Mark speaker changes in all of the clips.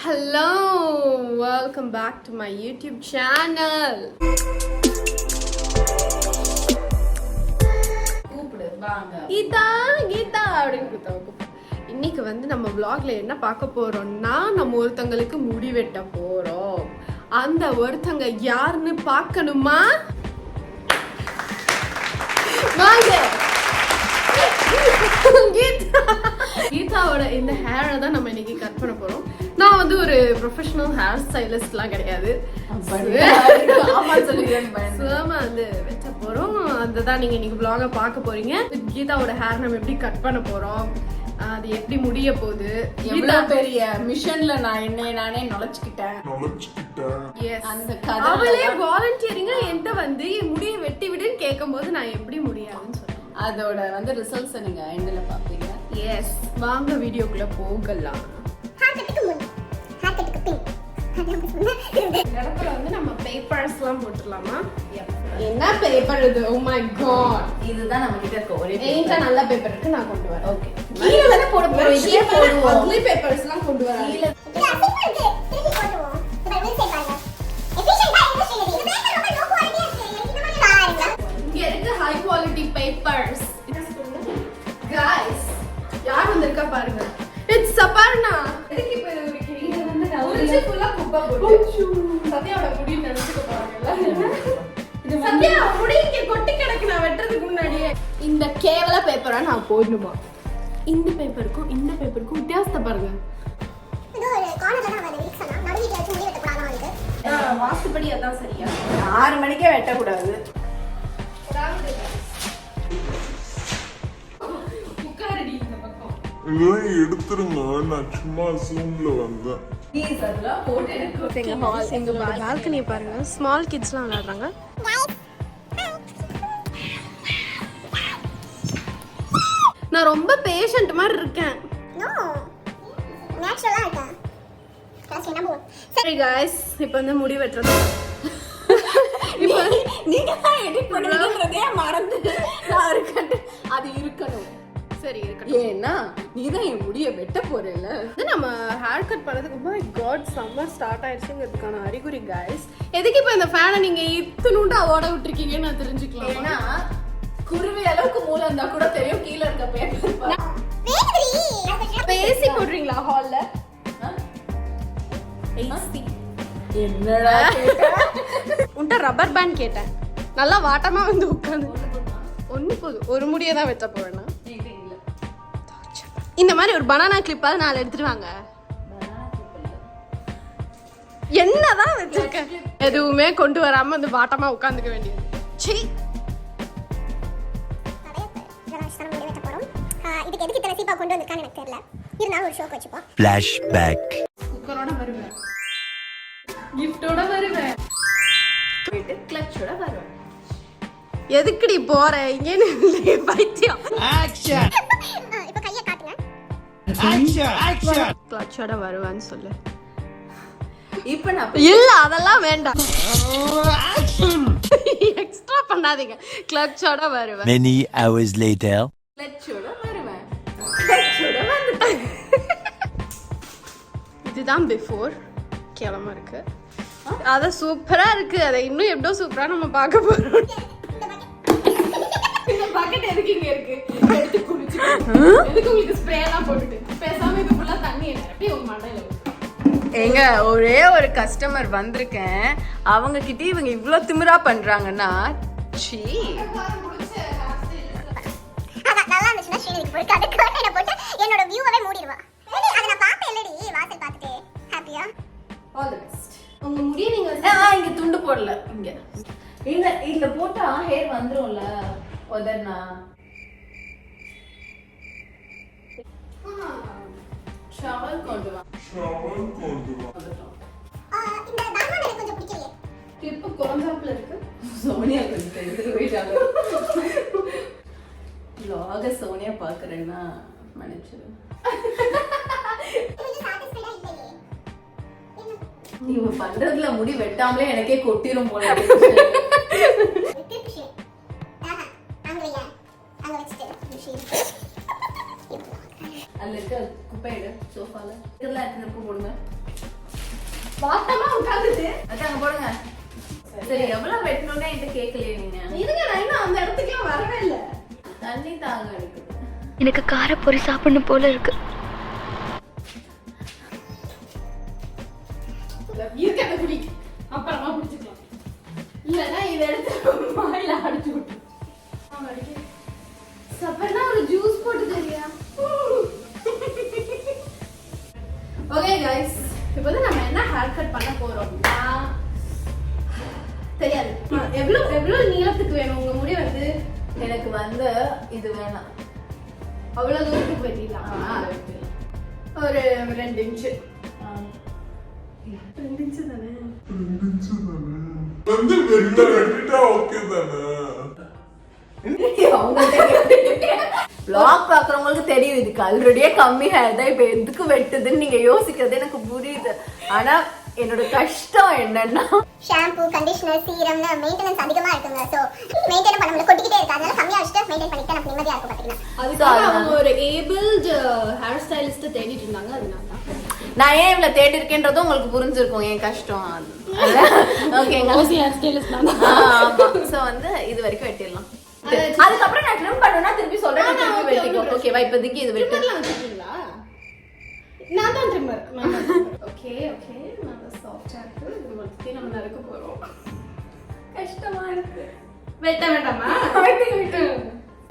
Speaker 1: Hello, welcome back to my YouTube channel. Geetha Geetha அப்படின்னு கூப்பிட்டா. இன்னைக்கு வந்து நம்ம vlogல என்ன பார்க்க போறோம்னா நம்ம ஒருத்தங்களுக்கு முடி வெட்ட போறோம். அந்த ஒருத்தங்க யாருன்னு பார்க்கணுமா? வாங்க. கீதாவோட இந்த ஹேரை தான் நம்ம இன்னைக்கு கட் பண்ண போறோம். நான் வந்து ஒரு ப்ரொஃபஷனல் ஹேர் ஸ்டைலிஸ்ட்லாம் கிடையாது. வந்து வெட்ட போறோம். அதுதான் நீங்க இன்னைக்கு vlog பார்க்க போறீங்க. கீதாவோட ஹேர் நம்ம எப்படி கட் பண்ண போறோம், அது எப்படி முடிய போகுது,
Speaker 2: எவ்வளவு பெரிய மிஷன்ல நான் என்னை நானே நுழைச்சுக்கிட்டேன்.
Speaker 1: அவளே வாலண்டியரிங்கா என்கிட்ட வந்து முடிய வெட்டி விடுன்னு கேட்கும் போது நான் எப்படி முடியாதுன்னு சொன்னேன்.
Speaker 2: அதோட வந்து ரிசல்ட்ஸ் நீங்க எண்ட்ல பாப்பீங்க.
Speaker 1: எஸ், வாங்க வீடியோக்குள்ள போகலாம். இடத்துல வந்து நம்ம பேப்பர்ஸ்லாம் போட்டுடலாமா? என்ன பேப்பர் இது? ஓ மை காட்,
Speaker 2: இதுதான் நம்ம கிட்ட இருக்க ஒரே
Speaker 1: என்கிட்ட நல்ல பேப்பர் இருக்கு, நான் கொண்டு வரேன்.
Speaker 2: ஓகே,
Speaker 1: கீழ தான போட போறோம். இதே போடுவோம். அக்லி பேப்பர்ஸ்லாம் கொண்டு வரேன். கீழ இங்க இருக்கு ஹை குவாலிட்டி பேப்பர்ஸ். गाइस, யார் வந்திருக்கா பாருங்க. இட்ஸ் சபர்ணா. எதுக்கு இப்ப இது உரிக்கிறீங்க? இது வந்து உரிச்சு ஃபுல்லா குப்பை போட்டு சத்யாவோட முடி நினைச்சுக்க போறாங்கல்ல. இது சத்யா முடி இங்க கொட்டி கிடக்கு. நான் வெட்டறதுக்கு முன்னாடியே இந்த கேவல பேப்பரை நான் போடணுமா? இந்த பேப்பருக்கும் இந்த பேப்பருக்கும் வித்தியாசத்தை பாருங்க.
Speaker 3: இது ஒரு கார்னர்ல தான் வந்து விக்ஸ் சொன்னா நடுவுல வச்சு முடி வெட்ட கூடாது வந்து.
Speaker 1: வாஸ்துபடி அதான் சரியா?
Speaker 2: 6 மணிக்கே வெட்ட கூடாது.
Speaker 4: இதெல்லாம் எடுத்துருங்க, நான் சும்மா ஜூம்ல வந்தேன்.
Speaker 2: ப்ளீஸ் அதெல்லாம் போட்டு எடுங்க.
Speaker 1: எங்க பால்கனியை பாருங்க, ஸ்மால் கிட்ஸ்லாம் விளையாடுறாங்க. நான் ரொம்ப பேஷண்ட் மாதிரி இருக்கேன்.
Speaker 3: நோ நேச்சுரலா இருக்கா. கிளாஸ் என்ன போ.
Speaker 1: சரி गाइस, இப்போ வந்து முடி வெட்டறது.
Speaker 2: இப்போ நீங்க தான் எடிட் பண்ணுவீங்கறதே மறந்து நான் இருக்கேன். அது இருக்கணும்.
Speaker 1: சரி இருக்கட்டும்.
Speaker 2: ஏன்னா நீ தான் என் முடிய வெட்ட போறேல.
Speaker 1: இது நம்ம ஹேர் கட் பண்ணதுக்கு மை காட் சம்மர் ஸ்டார்ட் ஆயிடுச்சுங்கிறதுக்கான அறிகுறி गाइस. எதுக்கு இப்போ இந்த ஃபேனை நீங்க இத்துணுண்டா ஓட விட்டுருக்கீங்கன்னு நான் தெரிஞ்சுக்கலாம்.
Speaker 2: ஏன்னா குருவி அளவுக்கு மூளை இருந்தா கூட தெரியும் கீழ இருக்க பேப்பர்.
Speaker 1: பேசி போடுறீங்களா ஹால்ல? ஏசி
Speaker 2: என்னடா கேட்ட?
Speaker 1: உன்ட்ட ரப்பர் பேண்ட் கேட்டேன். நல்லா வாட்டமா வந்து உட்கார்ந்து ஒண்ணு போதும். ஒரு முடியை தான் வெட்ட போறேன்னா இந்த மாதிரி ஒரு பனானா கிளிப்பாவது 4 எடுத்துட்டு வாங்க. என்னதான் வச்சிருக்க? எதுவுமே கொண்டு வராம அந்த வாட்டமா உட்கார்ந்துக்க வேண்டியது. சீ,
Speaker 3: இதுக்கு எதுக்கு இத்தனை சீப்பா கொண்டு வந்திருக்கான்னு எனக்கு தெரியல. இருந்தாலும் ஒரு ஷோக்கு வச்சுப்போம்.
Speaker 4: Flashback.
Speaker 1: குக்கரோட வருவேன், கிஃப்டோட வருவேன், போயிட்டு கிளட்சோட வருவேன். எதுக்குடி போற இங்கே பைத்தியம்?
Speaker 3: இப்போ கையை காட்டுங்க.
Speaker 1: கிளட்சோட வருவான்னு சொல்லு.
Speaker 2: இப்போ நான்
Speaker 1: இல்ல அதெல்லாம் வேண்டாம், எக்ஸ்ட்ரா பண்ணாதீங்க. கிளட்சோட வருவேன்.
Speaker 4: Many hours later.
Speaker 2: கிளட்சோட வருவேன். கிளட்சோட வந்துட்டேன்.
Speaker 1: இதுதான் பிஃபோர். கேவலமா இருக்கு. அத சூப்பரா இருக்கு. அதை இன்னும் எவ்வளவு சூப்பரா நம்ம பார்க்க போறோம். இந்த பக்கெட் எதுக்கு இங்க இருக்கு? எடுத்து குடிச்சு எதுக்கு உங்களுக்கு ஸ்ப்ரே எல்லாம் போட்டுட்டு பேசாம இது ஃபுல்லா தண்ணி எப்படி உங்க மண்டையில
Speaker 2: எங்க ஒரே ஒரு கஸ்டமர் வந்திருக்கேன். அவங்க கிட்ட இவங்க இவ்ளோ திமிரா பண்றாங்கன்னா சீ.
Speaker 3: நல்லா இருந்துச்சுன்னா ஸ்ரீநிதிக்கு போய் கதை கர்ட்டனை போட்டு என்னோட வியூவே மூடிடுவா. அதை நான் பார்த்தேன் இல்லடி, வாசல் பார்த்துட்டு ஹாப்பியா.
Speaker 2: All the best.
Speaker 1: உங்க முடிய நீங்க
Speaker 2: இங்க துண்டு போடல. இங்க இந்த போட்டா ஹேர் வந்துரும்ல. உதர்னா ஷவர் கொண்டு வா.
Speaker 3: இந்த தாமா எனக்கு கொஞ்சம் பிடிக்கலையே.
Speaker 1: கிளிப் குறஞ்சாப்ல இருக்கு.
Speaker 2: சோனியா கொஞ்சம் எடுத்து போயிட்டாங்க. லாக சோனியா பாக்குறேன்னா மன்னிச்சிரு.
Speaker 3: கொஞ்சம் சாட்டிஸ்ஃபைடா இல்லையே.
Speaker 2: நீ பண்றதுல முடி வெட்டாமலே எனக்கே கொட்டிரும் போல. அதுல இருக்க குப்பை எடு சோஃபால. இதெல்லாம் எடுத்து போடுங்க.
Speaker 1: வாட்டமா உட்காந்துட்டு
Speaker 2: அதாங்க போடுங்க. சரி எவ்வளவு வெட்டணும்னே என்கிட்ட கேட்கலையே நீங்க.
Speaker 1: இதுங்க நான் இன்னும் அந்த இடத்துக்குலாம் வரவே இல்லை.
Speaker 2: தண்ணி தாங்க அடிக்குது.
Speaker 5: எனக்கு காரப்பொரி சாப்பிடணும் போல இருக்கு.
Speaker 1: இருக்கிறத குடி, அப்புறமா குடிச்சுக்கலாம். இல்லைன்னா இதை எடுத்து வாயில அடிச்சு விட்டு சப்பர்னா ஒரு ஜூஸ் போட்டு தெரியா. ஓகே கைஸ், இப்போ வந்து நம்ம என்ன ஹேர் கட் பண்ண போறோம்னா தெரியாது. எவ்வளவு நீளத்துக்கு வேணும் உங்க முடி? வந்து
Speaker 2: எனக்கு வந்து இது வேணாம்.
Speaker 1: அவ்வளவு தூரத்துக்கு வெட்டிடலாம். ஒரு 2 இன்ச்சு. 2 இன்ச்சு தானே?
Speaker 4: வந்து வெளில வெட்டிட்டா ஓகே தானே?
Speaker 2: vlog பாக்குறவங்களுக்கு தெரியும் இதுக்கு ஆல்ரெடியே கம்மி ஹேர் தான். இப்ப எதுக்கு வெட்டுதுன்னு நீங்க யோசிக்கிறது எனக்கு புரியுது. ஆனா என்னோட கஷ்டம் என்னன்னா
Speaker 3: ஷாம்பு, கண்டிஷனர், சீரம்னு மெயின்டெனன்ஸ் அதிகமா இருக்குங்க. சோ மெயின்டெய்ன் பண்ண முடியல, கொட்டிக்கிட்டே இருக்கு. அதனால கம்மியா வச்சுட்டு மெயின்டெய்ன் பண்ணிட்டு நம்ம நிம்மதியா இருக்கும் பாத்தீங்கன்னா.
Speaker 1: அதுக்காக அவங்க ஒரு ஏபிள்ட் ஹேர் ஸ்டைலிஸ்ட் தேடிட்டு இருந்தாங்க. அதனால
Speaker 2: நான் ஏன் இவ்வளவு தேடி இருக்கேன்றதும் உங்களுக்கு புரிஞ்சிருக்கும் என் கஷ்டம். ஓகேங்க.
Speaker 1: ஹேர் ஸ்டைலிஸ்ட் நான் தான்.
Speaker 2: ஆமா. சோ வந்து இது வரைக்கும் வெட்டிடலாம். அதுக்கப்புறம் நான் ட்ரிம் பண்ணனும்னா திருப்பி சொல்றேன், திருப்பி வெட்டிக்கோ. ஓகேவா? இப்போதைக்கு இது வெட்டு.
Speaker 1: ட்ரிம்மர்லாம் வச்சிருக்கீங்களா? நான் தான் ட்ரிம்மர். ஓகே ஓகே, நல்ல சாஃப்ட்டா இருக்கு. இது மட்டும் நம்ம நறுக்க போறோம்.
Speaker 2: கஷ்டமா இருக்கு.
Speaker 1: வெட்ட வேண்டாமா?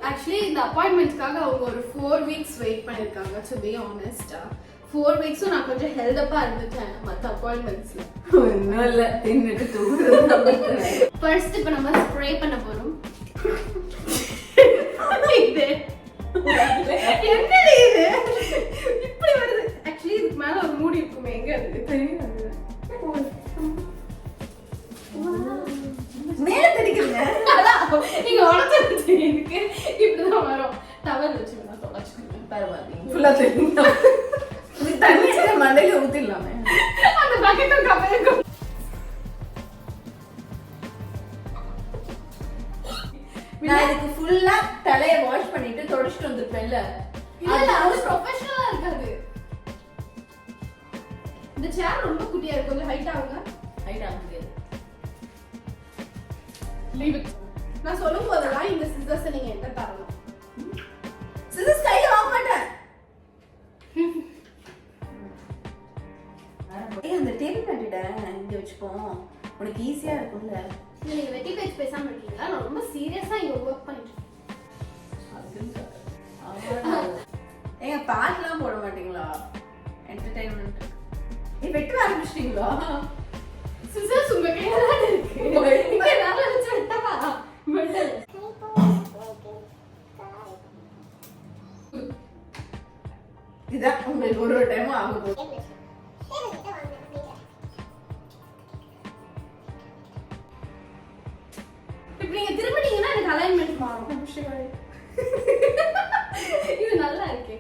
Speaker 1: ஆக்சுவலி இந்த அப்பாயின்மெண்ட்காக அவங்க ஒரு 4 வீக்ஸ் வெயிட் பண்ணிருக்காங்க. டு பி ஆனஸ்ட் 4 வீக்ஸும் நான் கொஞ்சம் ஹெல்தப்பா இருந்துட்டேன் மற்ற அப்பாயின்மெண்ட்ஸ்ல.
Speaker 2: ஒன்றும் இல்லை, தின்னுட்டு தூங்குறது.
Speaker 1: ஃபர்ஸ்ட் இப்போ நம்ம ஸ்ப்ரே பண்ண போறோம். இது என்னடி இது இப்படி வருது? ஆக்சுவலி இதுக்கு மேல ஒரு மூடி இருக்குமே, எங்க இருக்கு தெரியும்?
Speaker 2: மேல தெரியுங்க.
Speaker 1: நீங்க உடச்சு எனக்கு இப்படிதான் வரும். டவல் வச்சு வேணா தொடச்சுக்கோங்க.
Speaker 2: பரவாயில்ல, ஃபுல்லா தெரியும். இது தண்ணி எடுத்து மண்டையில ஊத்திடலாமே.
Speaker 1: அந்த பக்கெட்டும் கம்மியாக்கும்.
Speaker 2: நான் இதுக்கு ஃபுல்லா தலைய வாஷ் பண்ணிட்டு தொடச்சிட்டு வந்திருப்பேன்ல.
Speaker 1: இல்ல அது ப்ரொஃபஷனலா இருக்காது. இந்த சேர் ரொம்ப குட்டியா இருக்கு. கொஞ்சம் ஹைட் ஆகுங்க.
Speaker 2: ஹைட் ஆக முடியாது.
Speaker 1: Leave it. நான் சொல்லும் போதெல்லாம் இந்த சிசர்ஸ் நீங்க என்ன தரணும்?
Speaker 2: சிசர்ஸ் கையில வாங்க மாட்டேன். அந்த டேபிள் பண்ணிட்ட இங்க வச்சுப்போம், உனக்கு ஈஸியா இருக்கும்ல.
Speaker 1: நீங்க வெட்டி பேச்சு பேசாம இருக்கீங்களா? நான் ரொம்ப சீரியஸா இங்க வர்க் பண்ணிட்டு
Speaker 2: ஏங்க பாட்டுலாம் போட மாட்டீங்களா? என்டர்டைன்மெண்ட். நீ வெட்ட ஆரம்பிச்சிட்டீங்களா?
Speaker 1: சிசர்ஸ் உங்க கையில தான் இருக்கு. இங்க நல்லா வச்சு வெட்டவா? வெட்டல.
Speaker 2: இதான் உங்களுக்கு ஒரு டைம் ஆகும் போது.
Speaker 1: இப்ப நீங்க திரும்பிட்டீங்கன்னா எனக்கு அலைன்மெண்ட் மாறும். இது நல்லா இருக்கு.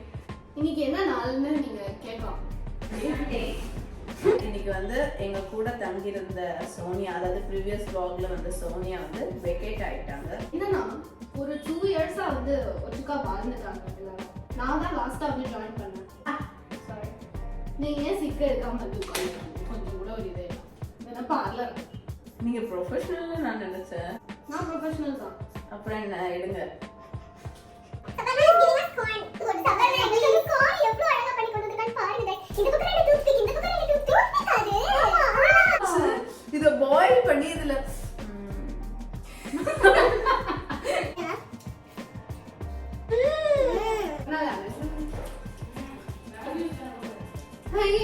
Speaker 1: இன்னைக்கு என்ன நாள்னு நீங்க கேட்கலாம்.
Speaker 2: இன்னைக்கு வந்து எங்க கூட தங்கியிருந்த சோனியா, அதாவது ப்ரீவியஸ் vlogல வந்து சோனியா வந்து வெக்கேட் ஆயிட்டாங்க.
Speaker 1: என்னன்னா ஒரு 2 இயர்ஸா வந்து ஒட்டுக்கா வாழ்ந்துட்டாங்க எல்லாரும். நான் தான் லாஸ்டா வந்து ஜாயின் பண்ணேன். சாரி, நீங்க ஏன் சிக்க எடுக்காம வந்து உட்காந்துருக்கீங்க? கொஞ்சம் கூட ஒரு இதே இல்லை. பார்லர்
Speaker 2: நீங்க ப்ரொஃபஷனல்னு நான் நினைச்சேன்.
Speaker 1: நான் ப்ரொஃபஷனல் தான்.
Speaker 2: அப்புறம் என்ன எடுங்க. இத பாயில் பண்ணி இதுல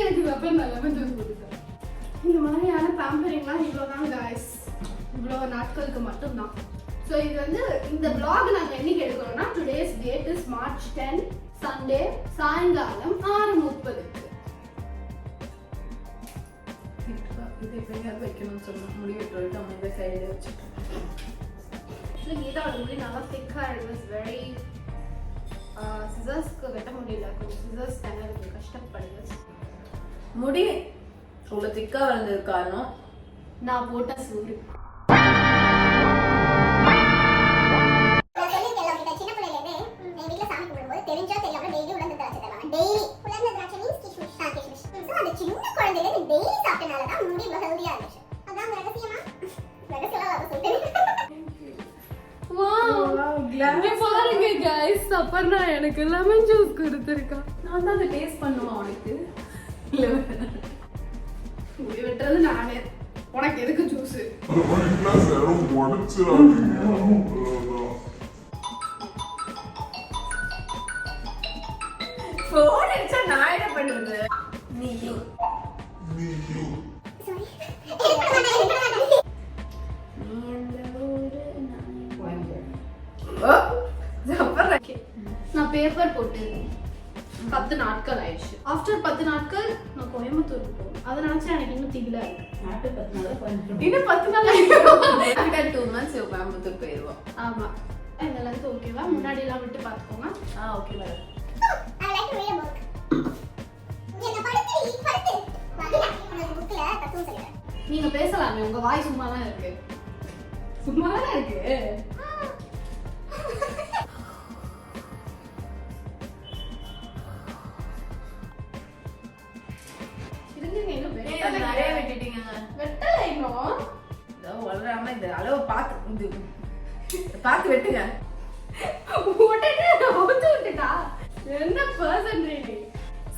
Speaker 1: எனக்கு வெப்பம் நல்ல கொடுத்தேன். இந்த மாதிரியான பேம்பரிங்லாம் இவ்வளோதான் காய்ஸ். இவ்வளோ நாட்களுக்கு மட்டும்தான். ஸோ இது வந்து இந்த vlog நாங்கள் என்னைக்கு எடுக்கிறோம்னா today's date is March 10 Sunday சாயங்காலம் 6:30.
Speaker 2: இது எப்படியாவது வைக்கணும்னு சொன்னோம். முடி வெட்டுறது நம்ம இந்த கையில வச்சுட்டோம்.
Speaker 1: ஆக்சுவலி கீதாவோட முடி நல்லா திக்காக இட் வாஸ் வெரி சிசர்ஸ்க்கு வெட்ட முடியல. கொஞ்சம் சிசர்ஸ் தானே கொஞ்சம் கஷ்டப்படுது.
Speaker 2: முடி இவ்வளோ திக்கா வளர்ந்தது காரணம்
Speaker 1: நான் போட்ட சூடு.
Speaker 3: தெரிஞ்சோ தெரியாம டெய்லி உலர்ந்த திராட்சை தருவாங்க. டெய்லி உலர்ந்த திராட்சை மீன்ஸ் கிஷ்மிஷ். கிஷ்மிஷ். சோ அந்த சின்ன குழந்தையில இருந்து டெய்லி சாப்பிட்டனால தான்
Speaker 1: சப்பர்னா எனக்கு லெமன் ஜூஸ் கொடுத்துருக்கா.
Speaker 2: நான் தான் அதை டேஸ்ட் பண்ணுவேன் உனக்கு.
Speaker 1: முடி வெட்டுறது நானே, உனக்கு எதுக்கு ஜூஸ்?
Speaker 2: போன் அடிச்சா நான் என்ன பண்ணுறது? நீ
Speaker 1: நான் பேப்பர் போட்டு 10 நாட்கள் ஆயிடுச்சு. ஆஃப்டர் 10 நாட்கள் நான் கோயம்புத்தூர் போகணும். அதை நினைச்சா எனக்கு இன்னும் திகிலா இருக்கு.
Speaker 2: இன்னும் 10 நாள் ஆகிடும். 2 months கோயம்புத்தூர் போயிடுவோம்.
Speaker 1: ஆமா, இந்த லென்த் ஓகேவா? முன்னாடி எல்லாம் விட்டு பாத்துக்கோங்க.
Speaker 2: Okay madam.
Speaker 3: I like to read a book. என்ன படுத்து வந்தா உனக்கு புக்ல தத்துவம் சொல்றேன்.
Speaker 1: நீங்க பேசலாமே, உங்க வாய் சும்மா தான் இருக்கு. சும்மா தான் இருக்கு.
Speaker 2: நிறைய வெட்டிட்டீங்க.
Speaker 1: வெட்டல இன்னும்.
Speaker 2: வளராம இந்த அளவு பார்த்து வெட்டுங்க.
Speaker 1: உடனே விட்டுட்டா என்ன பர்சன் நீ?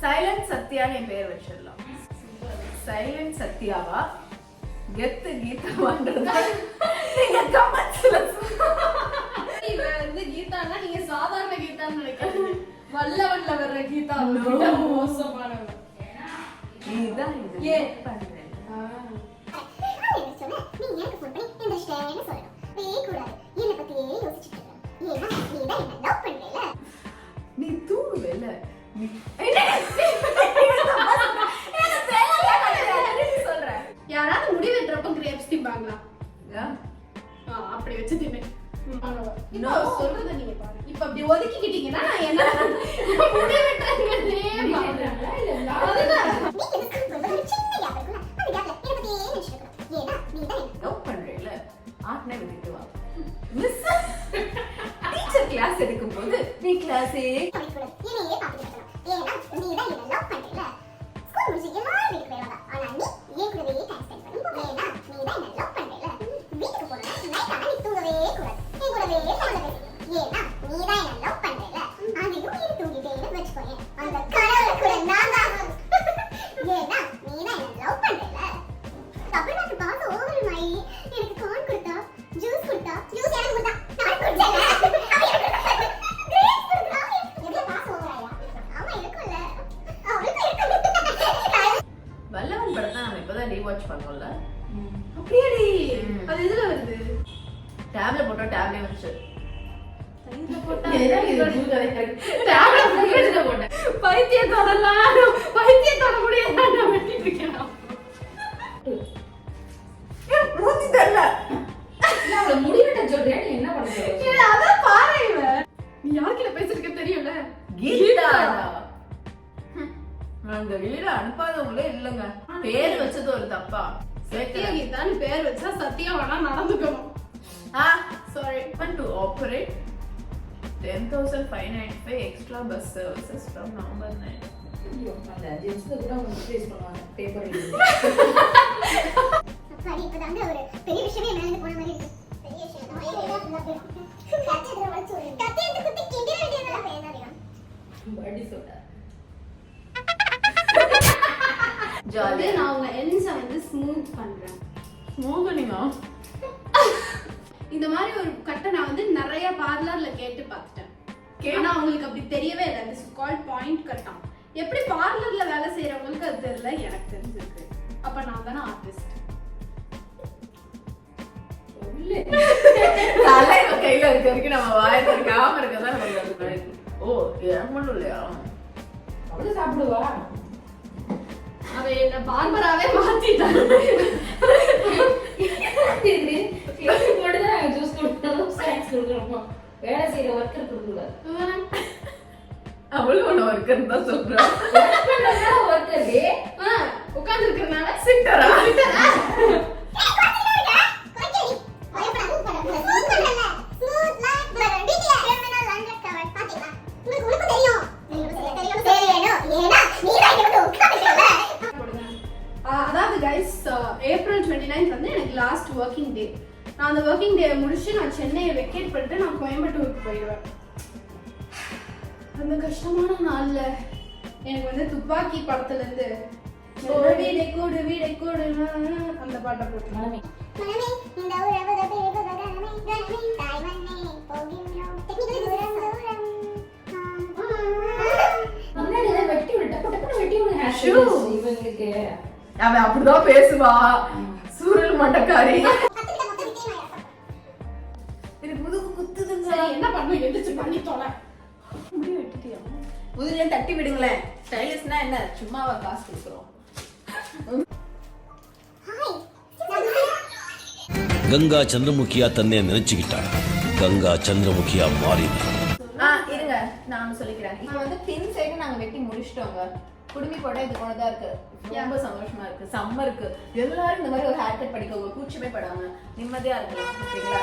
Speaker 2: சைலண்ட் சத்யான்னு என் பேர் வச்சிடலாம். சைலண்ட் சத்யாவா கெத்து கீதாவான்றது நீங்க கமெண்ட்ஸ்ல
Speaker 1: இவ வந்து கீதானா நீங்க சாதாரண கீதான்னு நினைக்கிறீங்க. வல்லவன்ல வர்ற கீதா மோசமானவ.
Speaker 2: இதுதான்
Speaker 1: ஏ
Speaker 2: பண்றேன்.
Speaker 3: நீ எனக்கு ஃபோன் பண்ணி இன்ட்ரெஸ்டேன்னு சொல்லணும். கூடாது. என்ன பத்தியே யோசிச்சுட்டு இருக்க. ஏன்னா நீ தான் என்ன லவ் பண்றேல.
Speaker 2: நீ தூங்குவேல. நீ சொல்றேன்.
Speaker 1: யாராவது முடி வெட்டுறப்ப கிரேப்ஸ் திம்பாங்களா? அப்படி வச்சு தின்னு. இன்னும் சொல்றத நீங்க பாருங்க. இப்ப அப்படி ஒதுக்கிக்கிட்டீங்கன்னா நான் என்ன முடி வெட்டுறேங்கன்னே பாக்குறேன்ல. இல்ல அதுதான்
Speaker 3: நீ எனக்கு சொல்ற ஒரு சின்ன கேப் இருக்குல. அந்த கேப்ல என்ன பத்தியே யோசிச்சுட்டு இருக்க. ஏன்னா நீ தான் என்ன
Speaker 2: லவ் பண்றேல. ஆட்னே விட்டுட்டு வா. மிஸ் டீச்சர் கிளாஸ் எடுக்கும்போது நீ கிளாஸே
Speaker 3: பண்ணிக்கூடாது. என்னையே பார்த்துட்டு இருக்கணும். ஏன்னா நீ தான் என்ன லவ் பண்றேல. ஸ்கூல் முடிச்சு எல்லாரும் வீட்டுக்கு போயிடுவாங்க. ஆனா நீ என் கூடவே டைம் ஸ்பெண்ட் பண்ணணும். ஏன்னா நீ தான் என்ன லவ் பண்றேல. வீட்டுக்கு போனா நைட் ஆனா நீ தூங்கவே கூடாது. என் கூடவே போன்ல பேசணும். ஏன்னா நீ தான் என்ன லவ் பண்றேல. அதையும் நீ தூங்கிட்டேன்னு வச்சுக்கோங்க. அந்த கனவுல கூட நான் தான். ஏன்னா நீ தான் என்ன லவ் பண்றேல. அப்புறம் நான் பார்த்து ஓவர் மை எனக்கு கான் கொடுத்தா ஜூஸ் கொடுத்தா ஜூஸ் எனக்கு கொடுத்தா நான் குடிச்சேன். கிரேஸ் கொடுத்தா எவ்வளவு பாஸ் ஓவராயா. ஆமா இருக்குல்ல. அவளுக்கு இருக்கு.
Speaker 2: வல்லவன் படத்தை நம்ம இப்பதான் ரீவாட்ச் பண்ணோம்ல.
Speaker 1: அப்படியேடி. அது எதுல வருது?
Speaker 2: டேப்ல போட்டா டேப்லயே வந்துச்சு.
Speaker 1: தைல போட்டா
Speaker 2: டேப்ல போட்டா போட்டேன்.
Speaker 1: பைத்தியத்தோட முடிய நான் வெட்டிட்டு இருக்கேன்.
Speaker 2: மூஞ்சி தெரியல.
Speaker 6: அவளை முடிவிட்ட சொல்றேன். நீ என்ன பண்ண சொல்ற?
Speaker 1: இல்ல அதான் பாரு இவ. நீ யார்கிட்ட பேசிருக்க தெரியும்ல?
Speaker 2: கீதா. அந்த வீட அனுப்பாதவங்களே இல்லங்க. பேர் வச்சது ஒரு தப்பா.
Speaker 1: சத்யா கீதான்னு பேர் வச்சா சத்யா வேணா நடந்துக்கணும். Sorry.
Speaker 2: To operate 10,595 extra bus services from November 9.
Speaker 6: ஐயோ, அந்த ஜென்ஸ்ல கூட அவங்க ரிப்ளேஸ் பண்ணுவாங்க பேப்பர் எழுதி.
Speaker 3: அப்படி இப்பதாங்க ஒரு பெரிய விஷயமே மேல போன மாதிரி இருக்கு. பெரிய விஷயம் தான். கத்தியத்துல வச்சு கத்தியத்தை குத்தி கிண்டிர வேண்டியதெல்லாம் பேசாதீங்க.
Speaker 6: படி சொல்ற.
Speaker 1: ஜாலி. நான் உங்க எண்ட்ஸை வந்து ஸ்மூத் பண்றேன்.
Speaker 2: ஸ்மூத்தனிங்க.
Speaker 1: இந்த மாதிரி ஒரு கட்டை நான் வந்து நிறைய பார்லர்ல கேட்டு பார்த்துட்டேன். ஆனா அவங்களுக்கு அப்படி தெரியவே இல்லை. திஸ் இஸ் கால்ட் பாயிண்ட் கட்டா. எப்படி பார்லர்ல வேலை செய்யறவங்களுக்கு அது தெரியல, எனக்கு தெரிஞ்சிருக்கு. அப்ப நான் தானே ஆர்டிஸ்ட்.
Speaker 2: தலைவ கையில இருக்க வரைக்கும் நம்ம வாயை திறக்காம இருக்கதான் நமக்கு. ஓ, எனக்கு மட்டும் இல்லையா?
Speaker 6: அவளு சாப்பிடுவா.
Speaker 1: அவ என்ன பார்பராவே மாத்திட்டாங்க.
Speaker 6: போட்டுதான் ஜூஸ் கொடுக்கணும், ஸ்நாக்ஸ் கொடுக்கணுமா? வேலை செய்யற ஒர்க்கர் கொடுக்கூடாது.
Speaker 2: அவளும் ஒண்ணு ஒர்க்கர் தான் சொல்றான்.
Speaker 6: ஒர்க்கர்
Speaker 1: உட்கார்ந்து இருக்கிறனால
Speaker 2: சிட்டரா
Speaker 1: அதாவது கைஸ், ஏப்ரல் 29 வந்து எனக்கு லாஸ்ட் ஒர்க்கிங் டே. நான் அந்த ஒர்க்கிங் டே முடிச்சு நான் சென்னையை வெக்கேட் பண்ணிட்டு நான் கோயம்புத்தூருக்கு போயிடுவேன். அந்த கஷ்டமான நாள்ல எனக்கு வந்து துப்பாக்கி படத்துல இருந்து வீடை கூடு அந்த பாட்டை போட்டு
Speaker 6: மனமே
Speaker 3: மனமே இந்த உறவு கனமே கனமே தாய் மண்ணே போகின்றோம் டெக்னிக்கலி தூரம் தூரம்
Speaker 6: முன்னாடி தான் வெட்டி விட டப்பு டப்புன்னு வெட்டி விட
Speaker 2: ஷூ.
Speaker 6: இவங்களுக்கு
Speaker 2: அவன் அப்படிதான் பேசுவா சூரல் மண்டக்காரி
Speaker 3: கத்துக்கிட்ட மொத்த வித்தையும்
Speaker 2: எனக்கு முதுகு குத்துதுங்க
Speaker 1: சரி என்ன பண்ணும் எந்திரிச்சு பண்ணி தொலை
Speaker 2: முடி வெட்டிட்டியா முதுகுல தட்டி விடுங்களேன் ஸ்டைலிஷ்னா என்ன சும்மாவா காசு கொடுக்குறோம்
Speaker 3: ஹாய்
Speaker 7: ಗಂಗಾ ಚಂದ್ರಮುಖಿಯ ತನ್ನೇ ನೆನಚಿக்கிட்டா ಗಂಗಾ ಚಂದ್ರಮುಖಿಯ மாறினா
Speaker 2: இருங்க நான் சொல்லிக்கிறேன் இப்போ வந்து பின் சைடு நாங்க வெட்டி முடிச்சிட்டோங்க குடுமி போட இது போனதா இருக்கு ரொம்ப சந்தோஷமா இருக்கு சம்மருக்கு எல்லாரும் இந்த மாதிரி ஒரு ஹேர் கட் படிக்கோங்க கூச்சமே படாம நிம்மதியா இருக்கலாம் ஓகேங்களா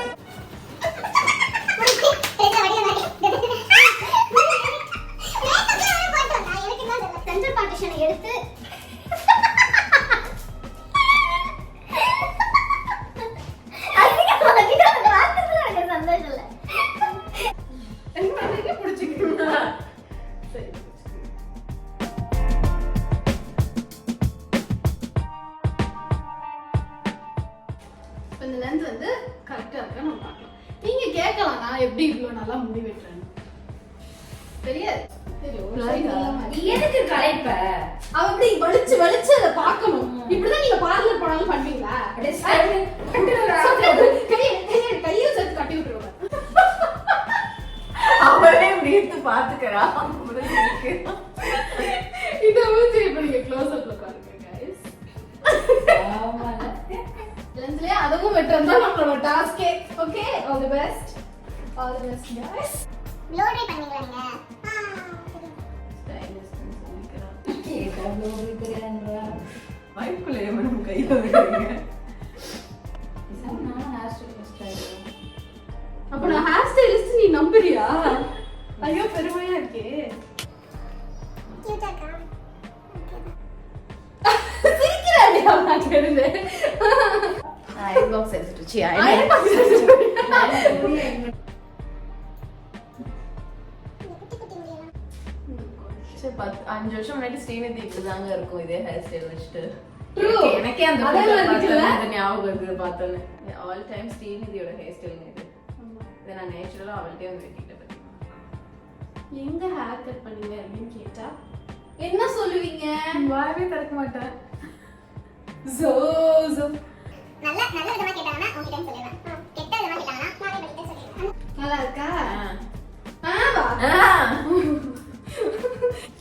Speaker 3: சென்ட்ரல் பார்ட்டிஷனை எடுத்து சந்தோஷம் இல்லை
Speaker 1: என்ன பண்ணீங்க பிடிச்சிக்கிட்டீங்களா
Speaker 2: சரி
Speaker 1: இந்த லென்த் வந்து கரெக்டா இருக்கா நம்ம பார்க்கலாம் நீங்க கேட்கலாம் நான் எப்படி இவ்வளவு நல்லா முடி வெட்டுறேன்னு தெரியாது
Speaker 6: நீ எதுக்கு கலைப்ப
Speaker 1: அவ அப்படி வலிச்சு அதை பார்க்கணும் இப்படிதான் நீங்க பார்லர் போனாலும் பண்ணுவீங்களா கையை சேர்த்து கட்டி விட்டுருவாங்க
Speaker 2: அவளே முடித்து பாத்துக்கிறா முடிஞ்சிருக்கு
Speaker 1: இத மூஞ்சி இப்ப நீங்க க்ளோஸ் அப்ல பாருங்க गाइस லென்ஸ்லயே அதுவும் வெட்டறதா நம்மளோட டாஸ்கே okay all the best guys
Speaker 3: blow try பண்ணீங்களா நீங்க
Speaker 2: மைக்குள்ள நம்ம கையில விடுறீங்க
Speaker 1: அப்ப நான் ஹேர் ஸ்டைலிஸ்ட் நீ நம்புறியா ஐயோ பெருமையா இருக்கே
Speaker 3: கியூட்டா இருக்கா
Speaker 1: சிரிக்கிறாடி அவனா கேளுங்க
Speaker 2: இன்பாக்ஸ் எடுத்துச்சு
Speaker 3: குட்டி குட்டி முடியலாம்
Speaker 2: 5 வருஷம் முன்னாடி ஸ்ரீநிதி இப்படிதாங்க இருக்கும் இதே ஹேர் ஸ்டைல் வச்சுட்டு
Speaker 1: True.
Speaker 2: எனக்கே அந்த
Speaker 1: அதே
Speaker 2: photo
Speaker 1: மாதிரி இருக்குல்ல?
Speaker 2: பார்த்தோன்னே அது ஞாபகம் இருக்கு பார்த்தோன்னே ஆல் டைம் ஸ்ரீநிதியோட ஹேர் ஸ்டைல் இது இதை நான் நேச்சுரலா அவள்கிட்டே வந்து வெட்டிட்டேன் பார்த்தீங்கன்னா
Speaker 1: எங்க ஹேர் கட் பண்ணீங்க அப்படின்னு கேட்டா என்ன சொல்லுவீங்க
Speaker 2: வாயவே திறக்க மாட்டேன்
Speaker 1: ஜோ ஜோ
Speaker 3: நல்ல நல்ல விதமா கேட்டாங்கன்னா உங்ககிட்ட சொல்லுவேன் கெட்ட விதமா கேட்டாங்கன்னா நானே பண்ணிட்டு சொல்லுவேன்
Speaker 1: நல்லா இருக்கா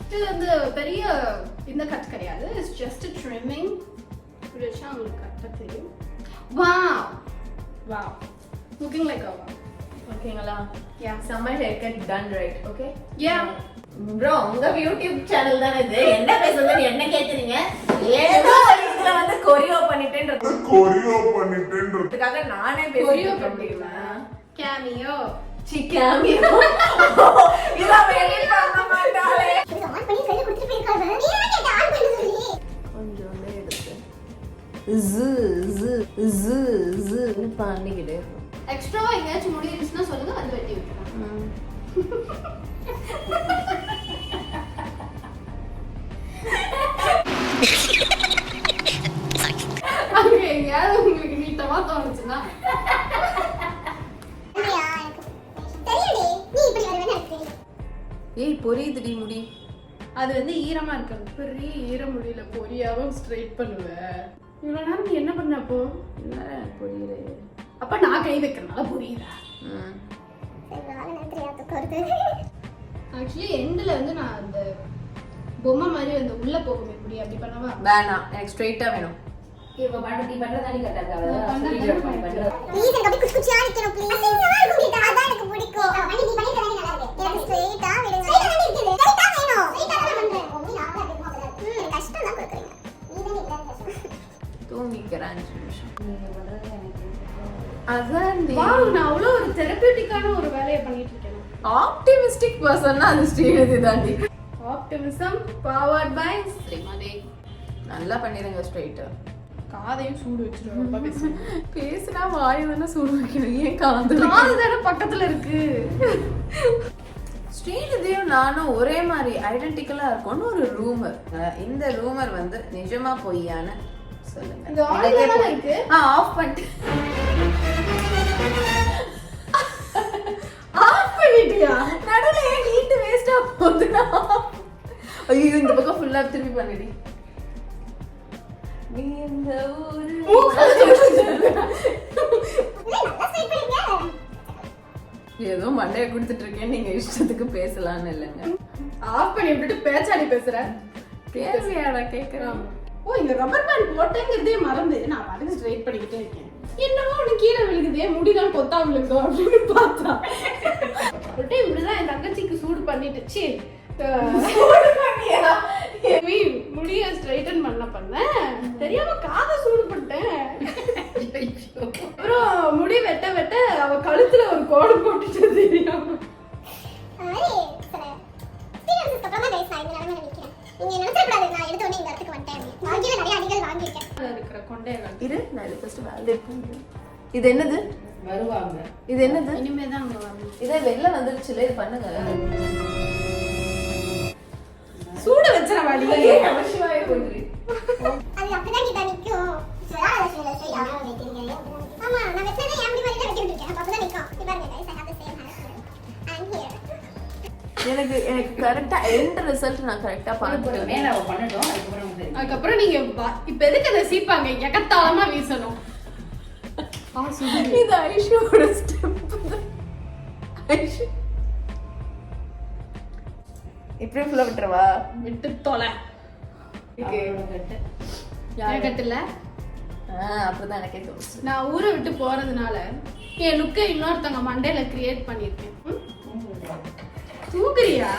Speaker 1: இது வந்து பெரிய இந்த கட் கிடையாது இட்ஸ் ஜஸ்ட் ட்ரிம்மிங் இப்படி வச்சா உங்களுக்கு கரெக்டாக தெரியும் wow wow looking like a
Speaker 2: ஓகேங்களா
Speaker 1: yeah
Speaker 2: summer haircut done right okay
Speaker 1: yeah
Speaker 2: bro உங்க யூடியூப் சேனல் தானே இது என்ன பேசுறதுன்னு என்ன கேக்குறீங்க ஏதோ ஒரு இதுல வந்து கொரியோ பண்ணிட்டேன்றது
Speaker 4: கொரியோ பண்ணிட்டேன்றது
Speaker 2: அதுக்காக நானே
Speaker 1: கொரியோ
Speaker 2: பேசிட்டு
Speaker 1: பண்ணிடுவேன் கேமியோ
Speaker 2: சிக்காமியோ இத எடிட் பண்ண மாட்டாளே
Speaker 3: இது ஆன் பண்ணி கையில கொடுத்துட்டு போயிருக்காரு நீ என்ன கேட்ட ஆன் பண்ணி சொல்லி
Speaker 2: கொஞ்சோண்டே எடுத்து ஜு ஜு ஜு ஜு பண்ணிக்கிட்டே
Speaker 1: எக்ஸ்ட்ராவா எங்கேயாச்சும் முடி இருந்துச்சுன்னா சொல்லுங்க வந்து வெட்டி விட்டுறேன் அங்க எங்கேயாவது உங்களுக்கு நீட்டமா தோணுச்சுன்னா
Speaker 3: உண்மையா எனக்கு தெரியுடி நீ இப்படி வருவேன்னு எனக்கு தெரியும்
Speaker 2: ஏய் பொரியுதுடி முடி
Speaker 1: அது வந்து ஈரமா இருக்காது பெரிய ஈர முடியல பொரியாவும் ஸ்ட்ரைட் பண்ணுவேன் இவ்வளவு நேரம் நீ என்ன பண்ண அப்போ
Speaker 2: என்ன பொரியல
Speaker 1: அப்ப நான் கை வைக்கிறனால புரியுதா
Speaker 3: சரி நாளை நிறுத்துறியா துக்கம் வருது
Speaker 1: ஆக்சுவலி எண்ட்ல வந்து நான் அந்த பொம்மை மாதிரி அந்த உள்ள போகும் எப்படி அப்படி பண்ணவா
Speaker 2: வேணாம் எனக்கு ஸ்ட்ரைட்டா வேணும்
Speaker 6: இப்ப நீ பண்றதானே கரெக்டா
Speaker 3: ப்ளீஸ் எனக்கு அப்படியே குச்சி குச்சியா நிக்கணும் ப்ளீஸ் அசிங்கமா இருக்கும் கிட்ட அதான் எனக்கு பிடிக்கும் பண்ணி நீ பண்ணி தரவே நல்லா இருக்கு எனக்கு ஸ்ட்ரைட்டா விடுங்க ஸ்ட்ரைட்டா தான் இருக்குது ஸ்ட்ரைட்டா வேணும் ஸ்ட்ரைட்டா தான் பண்றேன் நீ நாளா அப்படி போறது கஷ்டம் தான் கொடுக்குறீங்க நீ தான் இல்ல கஷ்டம்
Speaker 2: தூங்கிக்கிறேன் 5 நிமிஷம்
Speaker 6: நீங்க பண்றது எனக்கு
Speaker 2: அதான்
Speaker 1: வாவ் நான் அவ்வளவு ஒரு தெரபியூட்டிக்கான ஒரு வேலையை பண்ணிட்டு இருக்கேன்
Speaker 2: ஆப்டிமிஸ்டிக் பர்சன்னா அது ஸ்ரீநிதி தாண்டி
Speaker 1: ஆப்டிமிசம் பவர்ட் பை ஸ்ரீமதி
Speaker 2: நல்லா பண்ணிருங்க ஸ்ட்ரைட்டா
Speaker 1: காதையும் சூடு வச்சிருவேன் ரொம்ப பேசுறேன்
Speaker 2: பேசினா வாய் தானே சூடு வைக்கணும் ஏன் காது
Speaker 1: காது தானே பக்கத்துல இருக்கு
Speaker 2: ஸ்ரீநிதியும் நானும் ஒரே மாதிரி ஐடென்டிக்கலா இருக்கும்னு ஒரு ரூமர். இந்த ரூமர் வந்து நிஜமா பொய்யான சொல்லுங்க.
Speaker 1: இது ஆன்ல தான இருக்கு.
Speaker 2: ஆஃப் பண்ணிட்டு
Speaker 1: ஆஃப் பண்ணிட்டியா?
Speaker 2: நடுவுல ஏன் ஹீட் வேஸ்டா போகுதுனா? ஐயோ இந்த பக்கம் ஃபுல்லா திருப்பி பண்ணிடி. நீ இந்த ஏதோ மண்டைய குடுத்துட்டு இருக்கேன், நீங்க இஷ்டத்துக்கு பேசலாம்னு இல்லைங்க.
Speaker 1: ஆஃப் பண்ணி விட்டுட்டு பேச்சாடி பேசுற.
Speaker 2: கேள்வியாடா கேக்குறான்.
Speaker 1: ஓ இந்த ரப்பர் பேண்ட் போட்டேங்கிறதே மறந்து நான் பாட்டுக்கு ஸ்ட்ரைட் பண்ணிக்கிட்டே இருக்கேன். என்னமோ ஒன்று கீழே விழுகுதே, முடிதான் கொத்தா விழுந்தோ அப்படின்னு பார்த்தா ஒரு டைம் இப்படிதான் என் தங்கச்சிக்கு சூடு பண்ணிட்டுச்சு. முடிய ஸ்ட்ரைட்டன் பண்ண தெரியாம காதை சூடு பண்ணிட்டேன். அப்புறம் முடி வெட்ட வெட்ட அவ கழுத்துல ஒரு கோடு போட்டுட்டு தெரியாம.
Speaker 2: இது என்னது?
Speaker 6: வருவாங்க.
Speaker 2: இது என்னது?
Speaker 1: இனிமேதான் அங்க வரணும்.
Speaker 2: இதே வெளில வந்துருச்சுல, இது பண்ணுங்க.
Speaker 1: சூடு வச்சற வாடி.
Speaker 2: அவசியமாயே போகுது.
Speaker 3: அது அப்படிதான் கிட்ட நிக்கும். சொல்லாத சொல்லல யாரோ வெட்டிங்க. ஆமா நான் வெட்டனே ஏன் இப்படி மாதிரி வெட்டி விட்டுருக்கேன். அப்பதான் நிக்கும். இது பாருங்க guys I have the same hair. I'm here.
Speaker 2: எனக்கு கரெக்ட்டா எண்ட் ரிசல்ட் நான் கரெக்ட்டா பாத்துட்டேன்.
Speaker 6: மேல அவ பண்ணட்டும், அதுக்கப்புறம் வந்து
Speaker 1: அதுக்கப்புறம் நீங்க இப்ப எதுக்கு அதை சீப்பாங்க எகத்தாளமா வீசணும்.
Speaker 2: இது ஐஷோட ஸ்டெப். ஐஷோ இப்படி ஃபுல்லா விட்டுறவா?
Speaker 1: விட்டு தொலை. கட்டல
Speaker 2: அப்படிதான் எனக்கே தோணுச்சு.
Speaker 1: நான் ஊரை விட்டு போறதுனால என் லுக்கை இன்னொருத்தவங்க மண்டையில கிரியேட் பண்ணிருக்கேன். தூக்குறியா?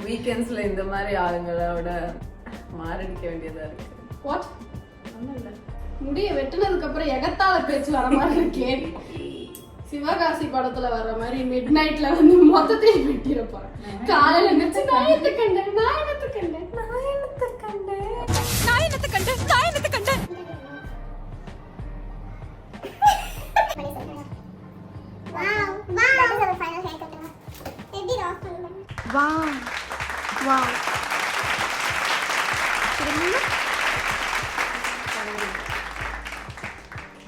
Speaker 2: வீக்கெண்ட்ஸ்ல இந்த மாதிரி ஆளுங்களோட மாரடிக்க வேண்டியதா இருக்கு.
Speaker 1: வாட்? முடிய வெட்டினதுக்கு அப்புறம் எகத்தால பேச்சு வர மாதிரி இருக்கே. சிவகாசி படத்துல வர்ற மாதிரி மிட் நைட்ல வந்து மொத்தத்தையும் வெட்டிட போறேன். காலையில நினைச்சு நான் என்னத்த கண்டேன்.
Speaker 3: Wow, wow. That is our final haircut. எப்படி ராக் பண்ணுங்க.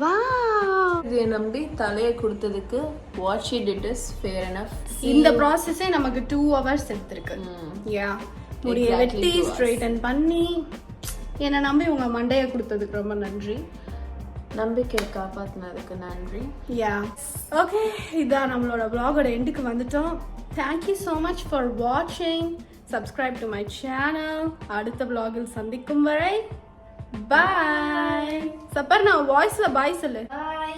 Speaker 1: வாவ்
Speaker 2: இதை நம்பி தலையை கொடுத்ததுக்கு what she did is fair enough.
Speaker 1: இந்த ப்ராசஸே நமக்கு 2 hours எடுத்திருக்கு. யா முடிய வெட்டி ஸ்ட்ரைட்டன் பண்ணி என்ன நம்பி உங்க மண்டைய கொடுத்ததுக்கு ரொம்ப நன்றி.
Speaker 2: நம்பிக்கை காப்பாத்தினதுக்கு நன்றி.
Speaker 1: யா ஓகே, இதான் நம்மளோட vlog-ஓட எண்டுக்கு வந்துட்டோம். Thank you so much for watching. Subscribe to my channel. அடுத்த vlog-இல் சந்திக்கும் வரை bye. சப்பர் நான் வாய்ஸ்ல bye சொல்லு.
Speaker 6: Bye.